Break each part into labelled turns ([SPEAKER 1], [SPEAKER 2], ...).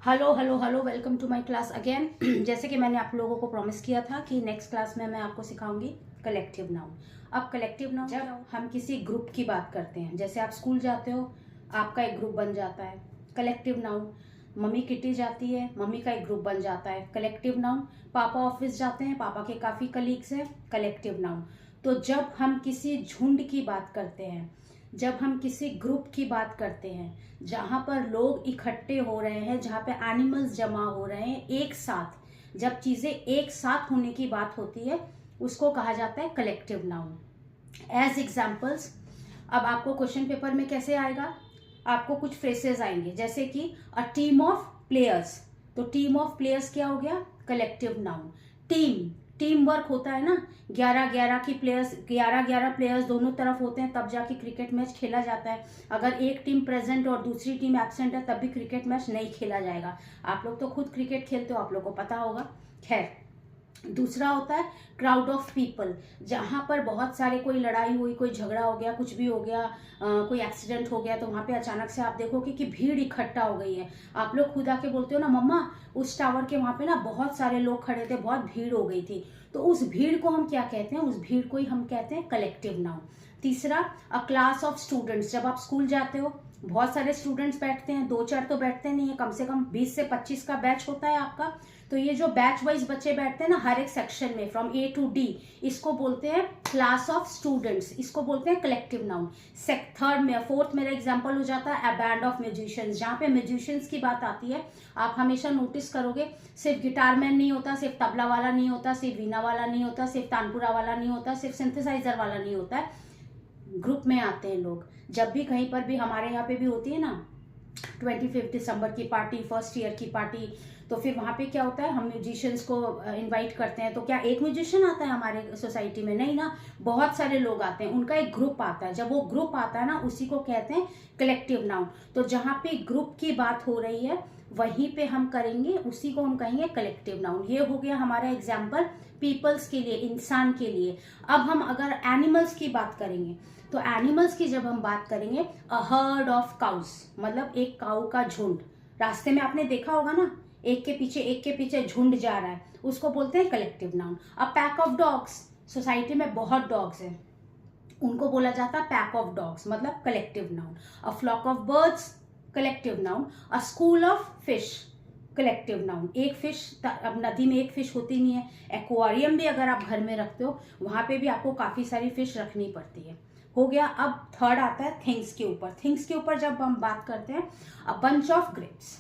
[SPEAKER 1] Hello hello hello, welcome to my class again. जैसे कि मैंने आप लोगों को प्रॉमिस किया था कि नेक्स्ट क्लास में मैं आपको सिखाऊंगी कलेक्टिव नाउन। अब कलेक्टिव नाउन जब हम किसी ग्रुप की बात करते हैं, जैसे आप स्कूल जाते हो, आपका एक ग्रुप बन जाता है, कलेक्टिव नाउन। मम्मी किटी जाती है, मम्मी का एक ग्रुप बन जाता है, कलेक्टिव नाउन। पापा ऑफिस जाते हैं, पापा के काफ़ी कलीग्स हैं, कलेक्टिव नाउन। तो जब हम किसी झुंड की बात करते हैं, जब हम किसी ग्रुप की बात करते हैं, जहां पर लोग इकट्ठे हो रहे हैं, जहां पे एनिमल्स जमा हो रहे हैं एक साथ, जब चीजें एक साथ होने की बात होती है, उसको कहा जाता है कलेक्टिव नाउन। एज एग्जाम्पल्स, अब आपको क्वेश्चन पेपर में कैसे आएगा, आपको कुछ फ्रेसेस आएंगे, जैसे कि अ टीम ऑफ प्लेयर्स। तो टीम ऑफ प्लेयर्स क्या हो गया, collective noun. Team, team work होता है ना, 11-11 की प्लेयर्स, 11-11 प्लेयर्स दोनों तरफ होते हैं, तब जाके क्रिकेट मैच खेला जाता है। अगर एक टीम प्रेजेंट और दूसरी टीम एब्सेंट है, तब भी क्रिकेट मैच नहीं खेला जाएगा। आप लोग तो खुद क्रिकेट खेलते हो, आप लोग को पता होगा। खैर, दूसरा होता है क्राउड ऑफ पीपल, जहां पर बहुत सारे, कोई लड़ाई हुई, कोई झगड़ा हो गया, कुछ भी हो गया, कोई एक्सीडेंट हो गया, तो वहां पे अचानक से आप देखोगे कि भीड़ इकट्ठा हो गई है। आप लोग खुद आके बोलते हो ना, मम्मा उस टावर के वहां पे ना बहुत सारे लोग खड़े थे, बहुत भीड़ हो गई थी। तो उस भीड़ को हम क्या कहते हैं, उस भीड़ को ही हम कहते हैं कलेक्टिव नाउन। तीसरा, अ क्लास ऑफ स्टूडेंट्स। जब आप स्कूल जाते हो, बहुत सारे स्टूडेंट्स बैठते हैं, 2-4 तो बैठते नहीं है, कम से कम 20 से 25 का बैच होता है आपका। तो ये जो बैच वाइज बच्चे बैठते हैं ना, हर एक सेक्शन में फ्रॉम ए टू डी, इसको बोलते हैं क्लास ऑफ स्टूडेंट्स, इसको बोलते हैं कलेक्टिव नाउन। फोर्थ मेरा एग्जांपल हो जाता है अ बैंड ऑफ म्यूजिशियंस। जहां पे म्यूजिशियंस की बात आती है, आप हमेशा नोटिस करोगे, सिर्फ गिटार मैन नहीं होता, सिर्फ तबला वाला नहीं होता, सिर्फ वीणा वाला नहीं होता, सिर्फ तानपुरा वाला नहीं होता, सिर्फ सिंथेसाइजर वाला नहीं होता है। ग्रुप में आते हैं लोग। जब भी कहीं पर भी, हमारे यहाँ पे भी होती है ना 25 दिसंबर की पार्टी, फर्स्ट ईयर की पार्टी, तो फिर वहां पे क्या होता है, हम म्यूजिशियंस को इनवाइट करते हैं। तो क्या एक म्यूजिशियन आता है हमारे सोसाइटी में? नहीं ना, बहुत सारे लोग आते हैं, उनका एक ग्रुप आता है। जब वो ग्रुप आता है ना, उसी को कहते हैं कलेक्टिव नाउन। तो जहां पे ग्रुप की बात हो रही है, वहीं पे हम करेंगे, उसी को हम कहेंगे कलेक्टिव नाउन। ये हो गया हमारा एग्जाम्पल पीपल्स के लिए, इंसान के लिए। अब हम अगर एनिमल्स की बात करेंगे, तो एनिमल्स की जब हम बात करेंगे, अ हर्ड ऑफ काउस, मतलब एक काऊ का झुंड। रास्ते में आपने देखा होगा ना, एक के पीछे झुंड जा रहा है, उसको बोलते हैं collective noun. A pack of dogs, society में बहुत डॉग्स हैं, उनको बोला जाता है पैक ऑफ डॉग्स, मतलब collective noun. A flock of birds, collective noun. A school of fish, collective noun. एक फिश, अब नदी में एक फिश होती नहीं है, एक्वेरियम भी अगर आप घर में रखते हो, वहां पे भी आपको काफी सारी फिश रखनी पड़ती है। हो गया। अब थर्ड आता है थिंग्स के ऊपर। थिंग्स के ऊपर जब हम बात करते हैं, a bunch of grapes.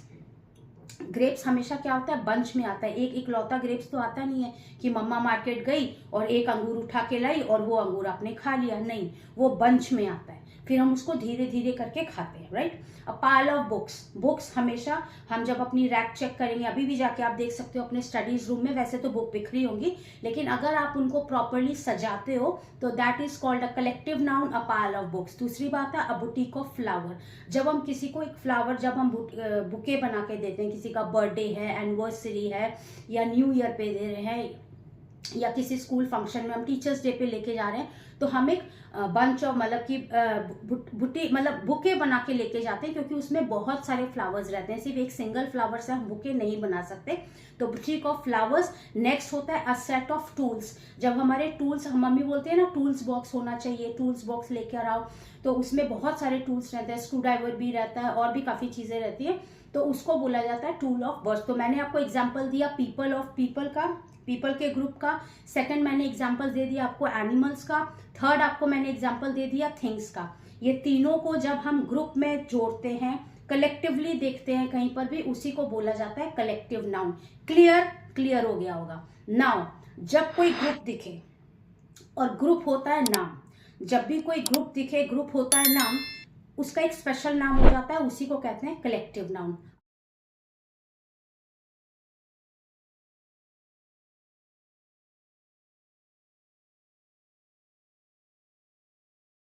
[SPEAKER 1] Grapes हमेशा क्या होता है, बंच में आता है। एक इकलौता ग्रेप्स तो आता नहीं है कि मम्मा मार्केट गई और एक अंगूर उठा के लाई और वो अंगूर आपने खा लिया, नहीं, वो बंच में आता है, फिर हम उसको धीरे धीरे करके खाते हैं, right. A pile of books. Books हमेशा, हम जब अपनी रैक चेक करेंगे, अभी भी जाके आप देख सकते हो अपने स्टडीज रूम में, वैसे तो बुक बिखरी होंगी, लेकिन अगर आप उनको प्रॉपरली सजाते हो, तो that is called a collective noun, a pile of books. दूसरी बात है अ बुटीक ऑफ फ्लावर। जब हम किसी को एक फ्लावर, जब हम बुके बना के देते हैं, किसी का बर्थडे है, एनिवर्सरी है, या न्यू ईयर पे दे रहे हैं, या किसी स्कूल फंक्शन में हम टीचर्स डे पे लेके जा रहे हैं, तो हम एक बंच ऑफ, मतलब कि बुटी, मतलब बुके बना के लेके जाते हैं, क्योंकि उसमें बहुत सारे फ्लावर्स रहते हैं, सिर्फ एक सिंगल फ्लावर से हम बुके नहीं बना सकते। तो बुटीक ऑफ फ्लावर्स। नेक्स्ट होता है अ सेट ऑफ टूल्स। जब हमारे टूल्स, हम मम्मी बोलते हैं ना टूल्स बॉक्स होना चाहिए, टूल्स बॉक्स लेकर आओ, तो उसमें बहुत सारे टूल्स रहते हैं, स्क्रू ड्राइवर भी रहता है, और भी काफी चीजें रहती है, तो उसको बोला जाता है टूल ऑफ वर्ड्स। तो मैंने आपको एग्जाम्पल दिया पीपल ऑफ पीपल का, पीपल के ग्रुप का। सेकंड मैंने एग्जाम्पल दे दिया आपको एनिमल्स का। थर्ड आपको मैंने एग्जाम्पल दे दिया थिंग्स का। ये तीनों को जब हम ग्रुप में जोड़ते हैं, कलेक्टिवली देखते हैं कहीं पर भी, उसी को बोला जाता है कलेक्टिव नाउन। क्लियर? क्लियर हो गया होगा। नाउ, जब कोई ग्रुप दिखे, और ग्रुप होता है नाम, जब भी कोई ग्रुप दिखे, ग्रुप होता है नाम, उसका एक स्पेशल नाम हो जाता है, उसी को कहते हैं कलेक्टिव नाउन।